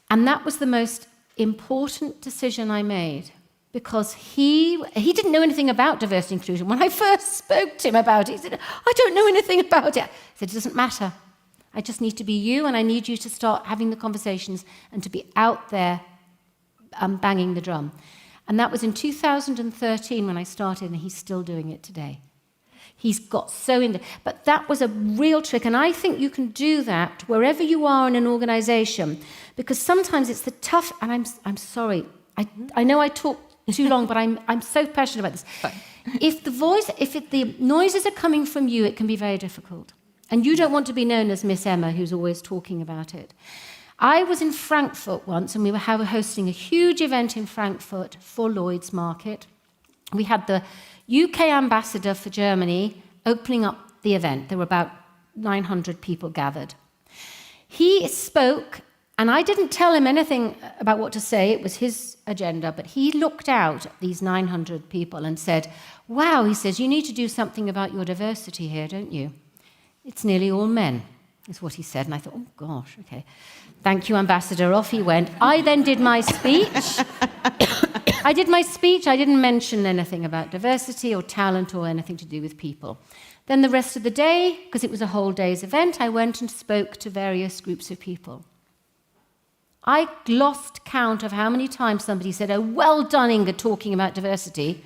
And that was the most important decision I made, because he didn't know anything about diversity and inclusion. When I first spoke to him about it, he said, I don't know anything about it. I said, it doesn't matter. I just need to be you, and I need you to start having the conversations and to be out there banging the drum. And that was in 2013 when I started, and he's still doing it today. He's got so in there. But that was a real trick, and I think you can do that wherever you are in an organization, because sometimes it's the tough, and I'm sorry, I know I talk too long, but I'm so passionate about this. Fine. If the noises are coming from you, it can be very difficult. And you don't want to be known as Miss Emma, who's always talking about it. I was in Frankfurt once, and we were hosting a huge event in Frankfurt for Lloyd's Market. We had the UK ambassador for Germany opening up the event. There were about 900 people gathered. He spoke, and I didn't tell him anything about what to say. It was his agenda, but he looked out at these 900 people and said, wow, he says, you need to do something about your diversity here, don't you? It's nearly all men, is what he said. And I thought, oh, gosh, okay. Thank you, Ambassador. Off he went. I then did my speech. I didn't mention anything about diversity or talent or anything to do with people. Then the rest of the day, because it was a whole day's event, I went and spoke to various groups of people. I lost count of how many times somebody said, oh, well done, Inga, talking about diversity.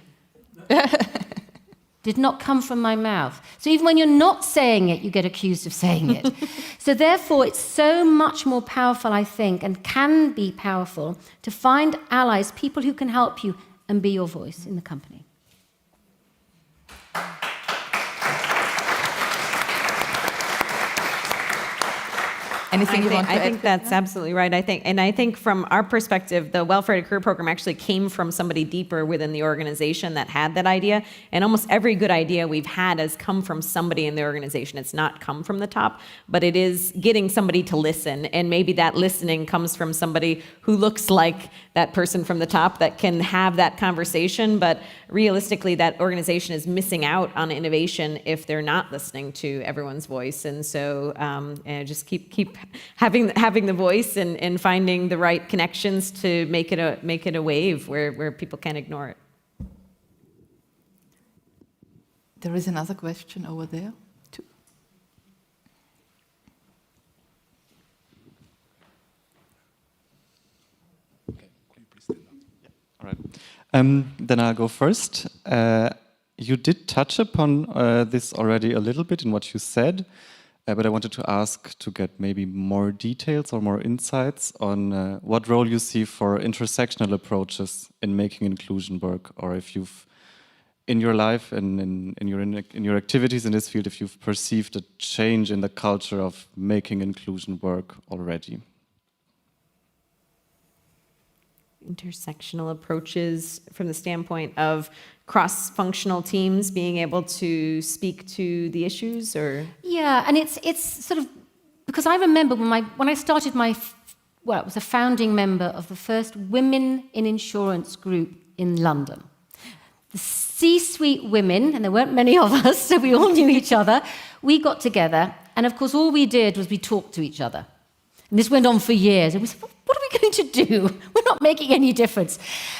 Did not come from my mouth. So even when you're not saying it, you get accused of saying it. So therefore, it's so much more powerful, I think, and can be powerful to find allies, people who can help you and be your voice in the company. Anything you want to add? I think that's absolutely right. I think from our perspective, the Welfare to Career program actually came from somebody deeper within the organization that had that idea. And almost every good idea we've had has come from somebody in the organization. It's not come from the top, but it is getting somebody to listen. And maybe that listening comes from somebody who looks like that person from the top that can have that conversation. But realistically, that organization is missing out on innovation if they're not listening to everyone's voice. And so just keep having the voice and finding the right connections to make it a wave where people can't ignore it. There is another question over there, too. Then I'll go first. You did touch upon this already a little bit in what you said, but I wanted to ask to get maybe more details or more insights on what role you see for intersectional approaches in making inclusion work, or if you've, in your life and in your activities in this field, if you've perceived a change in the culture of making inclusion work already. Intersectional approaches from the standpoint of cross-functional teams being able to speak to the issues, or? Yeah, and it's sort of, because I remember when I started it was a founding member of the first Women in Insurance group in London. The C-suite women, and there weren't many of us, so we all knew each other, we got together, and of course all we did was we talked to each other. And this went on for years, and we said, what are we going to do? We're not making any difference.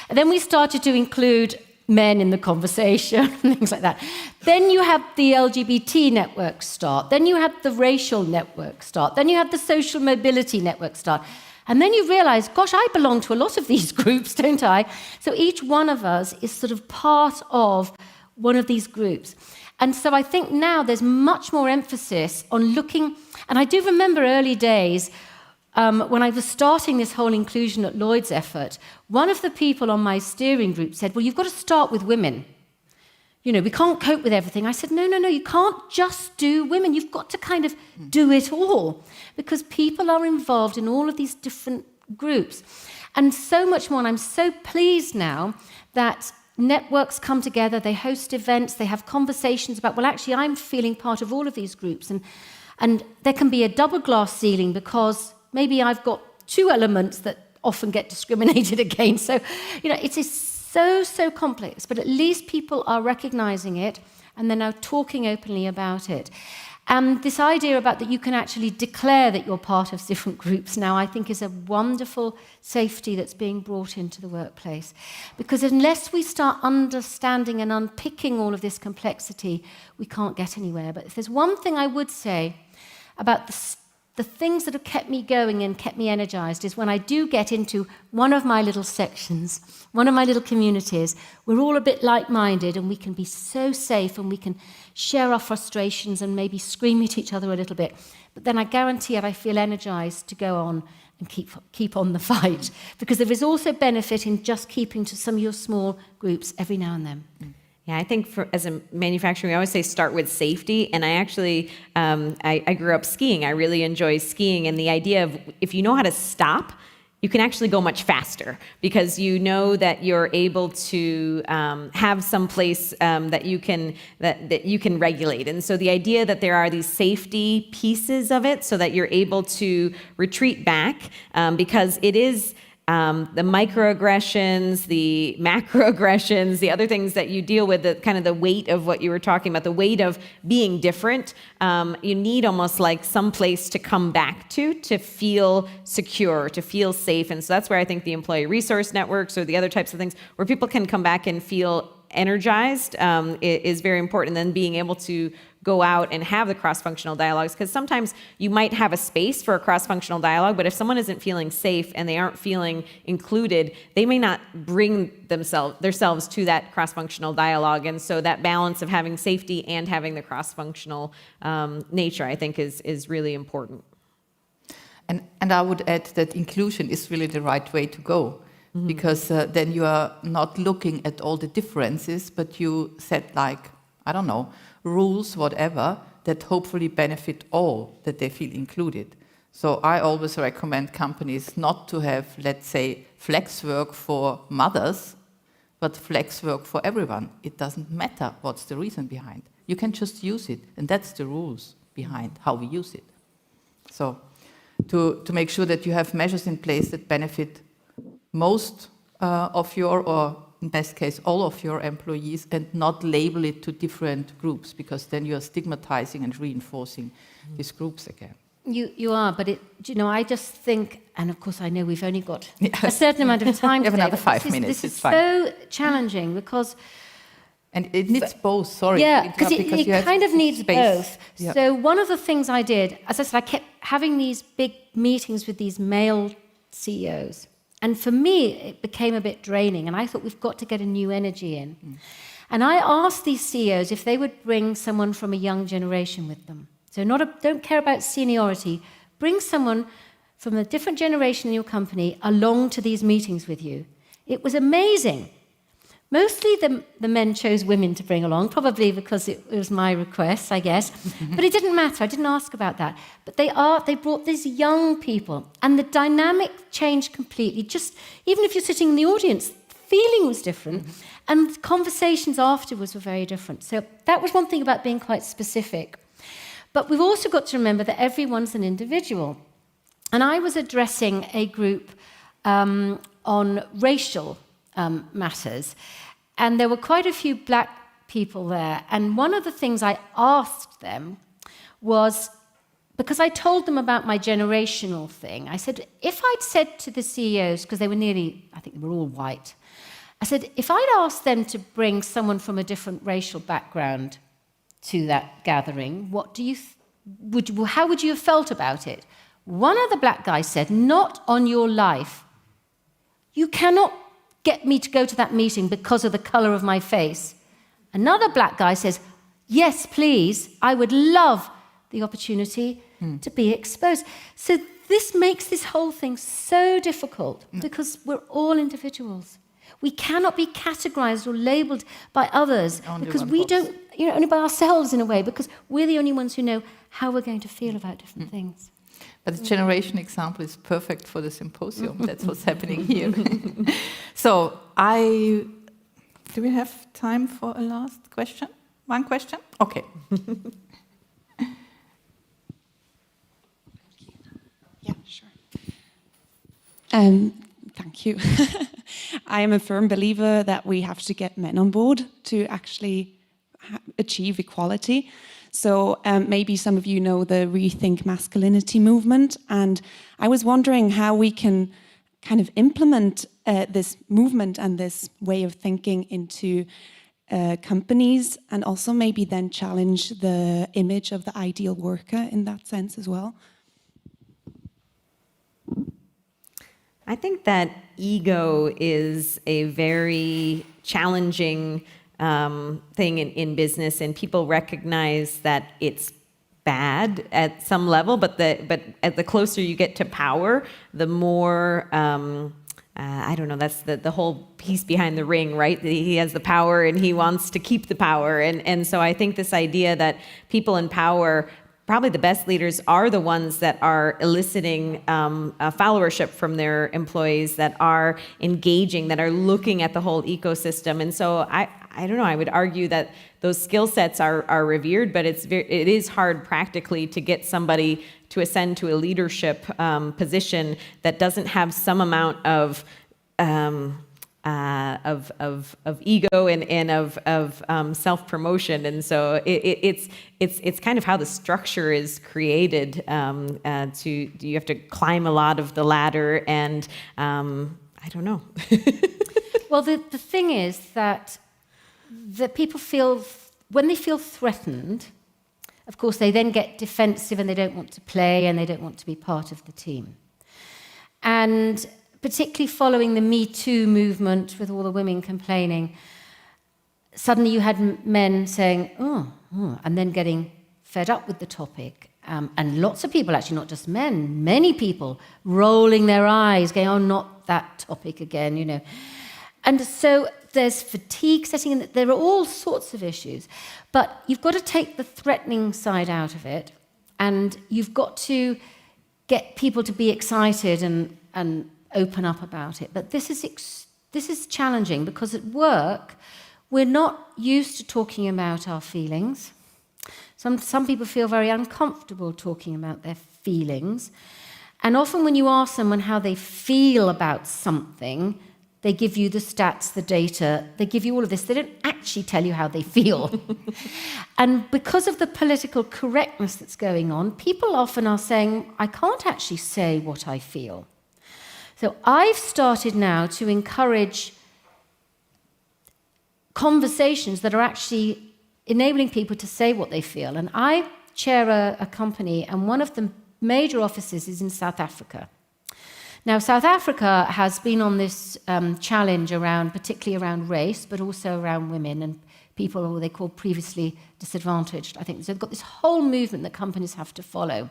And then we started to include men in the conversation, and things like that. Then you had the LGBT network start. Then you had the racial network start. Then you had the social mobility network start. And then you realize, gosh, I belong to a lot of these groups, don't I? So each one of us is sort of part of one of these groups. And so I think now there's much more emphasis on looking, and I do remember early days, when I was starting this whole inclusion at Lloyd's effort, one of the people on my steering group said, well, you've got to start with women. You know, we can't cope with everything. I said, no, you can't just do women. You've got to kind of do it all, because people are involved in all of these different groups. And so much more, and I'm so pleased now that networks come together, they host events, they have conversations about, well, actually, I'm feeling part of all of these groups. And there can be a double glass ceiling because maybe I've got two elements that often get discriminated against. So, you know, it is so complex, but at least people are recognizing it and they're now talking openly about it. And this idea about that you can actually declare that you're part of different groups now, I think is a wonderful safety that's being brought into the workplace. Because unless we start understanding and unpicking all of this complexity, we can't get anywhere. But if there's one thing I would say about the things that have kept me going and kept me energized is when I do get into one of my little sections, one of my little communities, we're all a bit like-minded and we can be so safe and we can share our frustrations and maybe scream at each other a little bit. But then I guarantee it, I feel energized to go on and keep on the fight. Because there is also benefit in just keeping to some of your small groups every now and then. Yeah, I think as a manufacturer, we always say start with safety. And I actually, I grew up skiing. I really enjoy skiing. And the idea of if you know how to stop, you can actually go much faster because you know that you're able to have some place that you can regulate. And so the idea that there are these safety pieces of it so that you're able to retreat back because it is the microaggressions, the macroaggressions, the other things that you deal with, the kind of the weight of what you were talking about, the weight of being different, you need almost like some place to come back to feel secure, to feel safe. And so that's where I think the employee resource networks or the other types of things where people can come back and feel energized is very important. And then being able to go out and have the cross-functional dialogues, because sometimes you might have a space for a cross-functional dialogue, but if someone isn't feeling safe and they aren't feeling included, they may not bring themselves to that cross-functional dialogue. And so that balance of having safety and having the cross-functional nature, I think, is really important. And I would add that inclusion is really the right way to go. Mm-hmm. Because then you are not looking at all the differences, but you set like, I don't know, rules, whatever, that hopefully benefit all, that they feel included. So I always recommend companies not to have, let's say, flex work for mothers, but flex work for everyone. It doesn't matter what's the reason behind. You can just use it, and that's the rules behind how we use it. So to make sure that you have measures in place that benefit most of your, or in best case, all of your employees, and not label it to different groups, because then you're stigmatizing and reinforcing these groups again. You are, but I just think, and of course I know we've only got a certain amount of time We have today, another 5 minutes, This is fine. so challenging because... And it needs both, sorry. Yeah, because it kind of needs space. both. Yeah. So one of the things I did, as I said, I kept having these big meetings with these male CEOs. And for me, it became a bit draining, and I thought we've got to get a new energy in. And I asked these CEOs if they would bring someone from a young generation with them. So don't care about seniority. Bring someone from a different generation in your company along to these meetings with you. It was amazing. Mostly the men chose women to bring along, probably because it was my request, I guess. But it didn't matter. I didn't ask about that. But they brought these young people, and the dynamic changed completely. Just even if you're sitting in the audience, the feeling was different, and conversations afterwards were very different. So that was one thing about being quite specific. But we've also got to remember that everyone's an individual. And I was addressing a group on racial matters, and there were quite a few black people there. And one of the things I asked them was, because I told them about my generational thing, I said, if I'd said to the CEOs, because they were I think they were all white, I said, if I'd asked them to bring someone from a different racial background to that gathering, how would you have felt about it? One of the black guys said, not on your life. You cannot get me to go to that meeting because of the color of my face. Another black guy says, yes, please, I would love the opportunity to be exposed. So this makes this whole thing so difficult because we're all individuals. We cannot be categorized or labeled by others because we don't, only by ourselves in a way, because we're the only ones who know how we're going to feel about different things. But the generation example is perfect for the symposium. That's what's happening here. So do we have time for a last question? One question? Okay. Yeah, sure. Thank you. I am a firm believer that we have to get men on board to actually achieve equality. So maybe some of you know the Rethink Masculinity movement, and I was wondering how we can kind of implement this movement and this way of thinking into companies, and also maybe then challenge the image of the ideal worker in that sense as well. I think that ego is a very challenging thing in business, and people recognize that it's bad at some level, but at the closer you get to power, the more I don't know. That's the whole piece behind the ring, right? He has the power and he wants to keep the power, and so I think this idea that people in power, probably the best leaders, are the ones that are eliciting followership from their employees, that are engaging, that are looking at the whole ecosystem. And so I don't know, I would argue that those skill sets are revered, but it is hard practically to get somebody to ascend to a leadership position that doesn't have some amount of ego and of self-promotion. And so it's kind of how the structure is created. You have to climb a lot of the ladder, and I don't know. Well, the thing is that people feel, when they feel threatened, of course, they then get defensive and they don't want to play and they don't want to be part of the team. And particularly following the Me Too movement with all the women complaining, suddenly you had men saying, oh, and then getting fed up with the topic. And lots of people, actually not just men, many people rolling their eyes, going, oh, not that topic again, And so there's fatigue setting in. There are all sorts of issues. But you've got to take the threatening side out of it, and you've got to get people to be excited and open up about it. But this is challenging, because at work, we're not used to talking about our feelings. Some people feel very uncomfortable talking about their feelings. And often when you ask someone how they feel about something, they give you the stats, the data, they give you all of this. They don't actually tell you how they feel. And because of the political correctness that's going on, people often are saying, I can't actually say what I feel. So I've started now to encourage conversations that are actually enabling people to say what they feel. And I chair a company, and one of the major offices is in South Africa. Now, South Africa has been on this challenge around, particularly around race, but also around women and people who they call previously disadvantaged, I think. So they've got this whole movement that companies have to follow.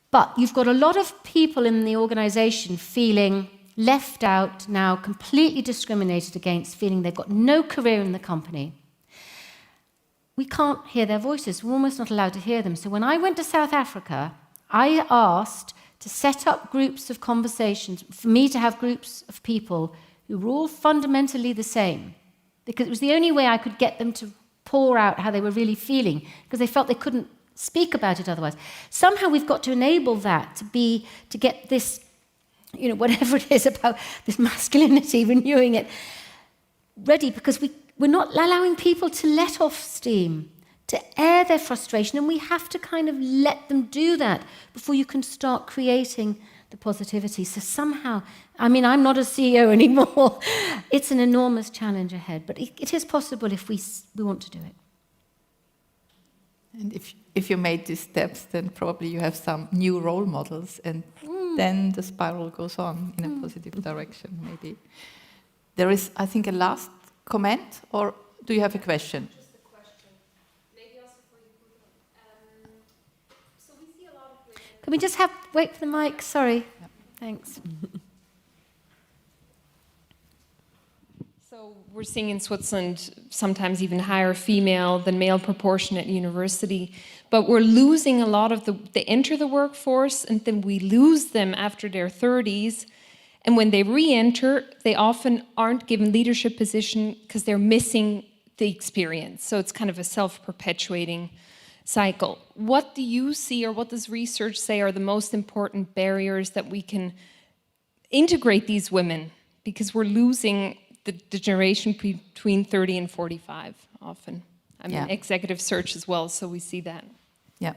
But you've got a lot of people in the organization feeling left out now, completely discriminated against, feeling they've got no career in the company. We can't hear their voices. We're almost not allowed to hear them. So when I went to South Africa, I asked to set up groups of conversations, for me to have groups of people who were all fundamentally the same, because it was the only way I could get them to pour out how they were really feeling, because they felt they couldn't speak about it otherwise. Somehow we've got to enable that to get this, whatever it is about this masculinity, renewing it, ready, because we're not allowing people to let off steam, to air their frustration, and we have to kind of let them do that before you can start creating the positivity. So somehow, I'm not a CEO anymore. It's an enormous challenge ahead, but it is possible if we want to do it. And if you made these steps, then probably you have some new role models, and then the spiral goes on in a positive direction, maybe. There is, I think, a last comment, or do you have a question? Just a question. Maybe also for you, Gudrun. So we see a lot of women... Can we just wait for the mic? Sorry. Yep. Thanks. So we're seeing in Switzerland sometimes even higher female than male proportion at university, but we're losing a lot of they enter the workforce and then we lose them after their 30s. And when they re-enter, they often aren't given leadership position because they're missing the experience. So it's kind of a self-perpetuating cycle. What do you see, or what does research say are the most important barriers that we can integrate these women? Because we're losing the generation between 30 and 45 often. I mean, executive search as well, so we see that. Yeah,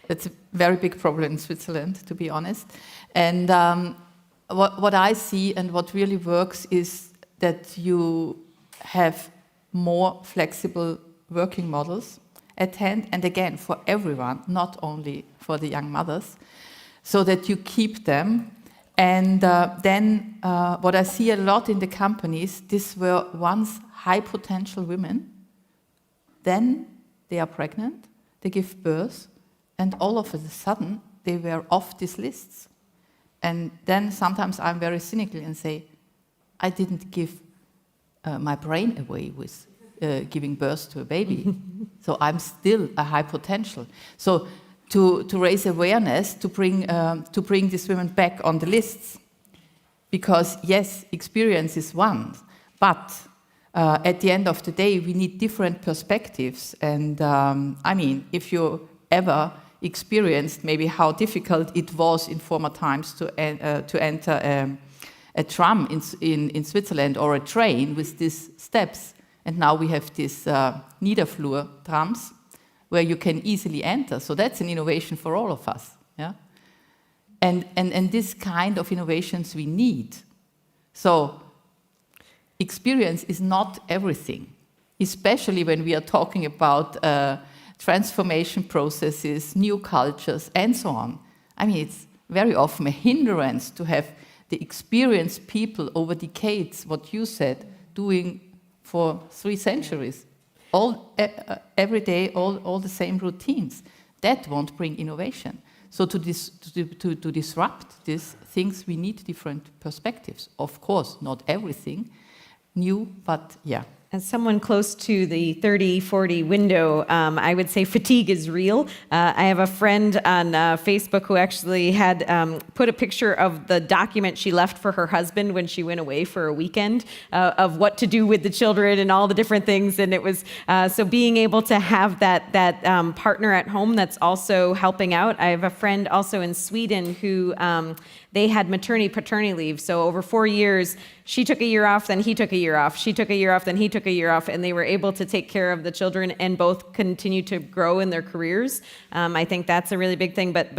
that's a very big problem in Switzerland, to be honest. And what I see and what really works is that you have more flexible working models at hand, and again, for everyone, not only for the young mothers, so that you keep them. And then what I see a lot in the companies, these were once high potential women, then they are pregnant, they give birth, and all of a sudden they were off these lists. And then sometimes I'm very cynical and say, I didn't give my brain away with giving birth to a baby. So I'm still a high potential. So to raise awareness, to bring these women back on the lists. Because yes, experience is one, but at the end of the day, we need different perspectives. And I mean, if you ever experienced maybe how difficult it was in former times to enter a tram in Switzerland or a train with these steps, and now we have these Niederflur trams where you can easily enter. So that's an innovation for all of us. Yeah? And this kind of innovations we need. So experience is not everything, especially when we are talking about transformation processes, new cultures, and so on. I mean, it's very often a hindrance to have the experienced people over decades, what you said, doing for 3 centuries. Every day, all the same routines. That won't bring innovation. So to disrupt these things, we need different perspectives. Of course, not everything new, but yeah. As someone close to the 30-40 window, I would say fatigue is real. I have a friend on Facebook who actually had put a picture of the document she left for her husband when she went away for a weekend of what to do with the children and all the different things. And it was, so being able to have that partner at home that's also helping out. I have a friend also in Sweden who they had maternity-paternity leave. So over 4 years, she took a year off, then he took a year off. She took a year off, then he took took a year off and they were able to take care of the children and both continue to grow in their careers. I think that's a really big thing, but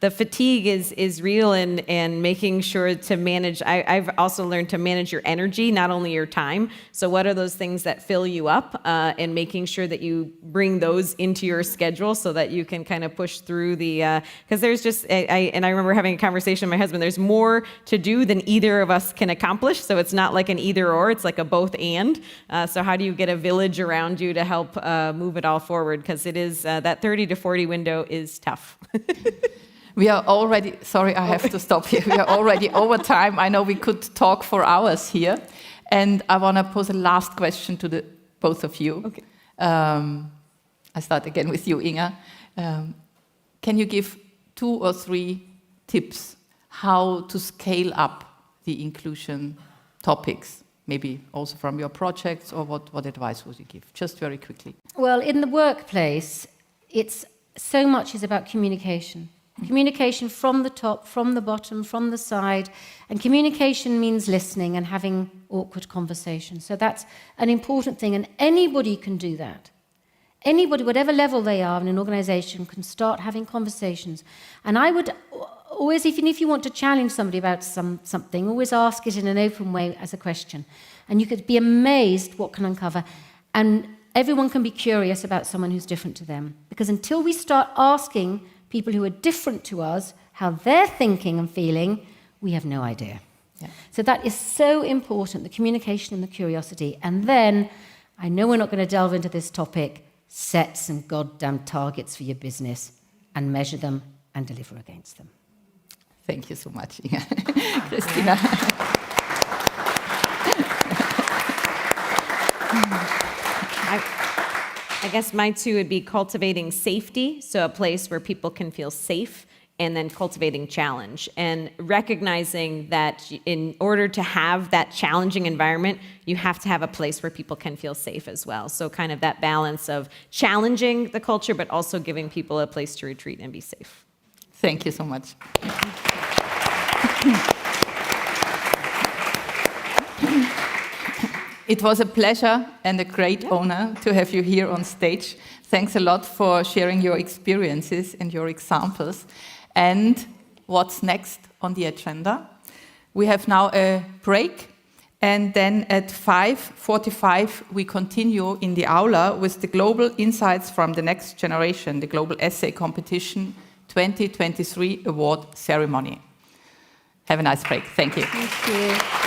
the fatigue is real, and making sure to manage. I've also learned to manage your energy, not only your time. So what are those things that fill you up, and making sure that you bring those into your schedule so that you can kind of push through the, because there's just, I remember having a conversation with my husband, there's more to do than either of us can accomplish. So it's not like an either or, it's like a both and. So how do you get a village around you to help move it all forward? Because it is, that 30 to 40 window is tough. We are already, sorry, I have to stop here. We are already over time. I know we could talk for hours here. And I want to pose a last question to the both of you. Okay. I start again with you, Inga. Can you give 2 or 3 tips how to scale up the inclusion topics? Maybe also from your projects, or what advice would you give? Just very quickly. Well, in the workplace, it's so much is about communication. Communication from the top, from the bottom, from the side. And communication means listening and having awkward conversations. So that's an important thing, and anybody can do that. Anybody, whatever level they are in an organization, can start having conversations. And I would always, even if you want to challenge somebody about something, always ask it in an open way as a question. And you could be amazed what can uncover. And everyone can be curious about someone who's different to them. Because until we start asking people who are different to us how they're thinking and feeling, we have no idea. Yeah. So that is so important, the communication and the curiosity. And then, I know we're not going to delve into this topic, set some goddamn targets for your business and measure them and deliver against them. Thank you so much, Inga. Christina. I guess my 2 would be cultivating safety, so a place where people can feel safe, and then cultivating challenge, and recognizing that in order to have that challenging environment, you have to have a place where people can feel safe as well. So kind of that balance of challenging the culture, but also giving people a place to retreat and be safe. Thank you so much. It was a pleasure and a great honor to have you here on stage. Thanks a lot for sharing your experiences and your examples. And what's next on the agenda? We have now a break, and then at 5:45 we continue in the aula with the Global Insights from the Next Generation, the Global Essay Competition 2023 Award Ceremony. Have a nice break. Thank you. Thank you.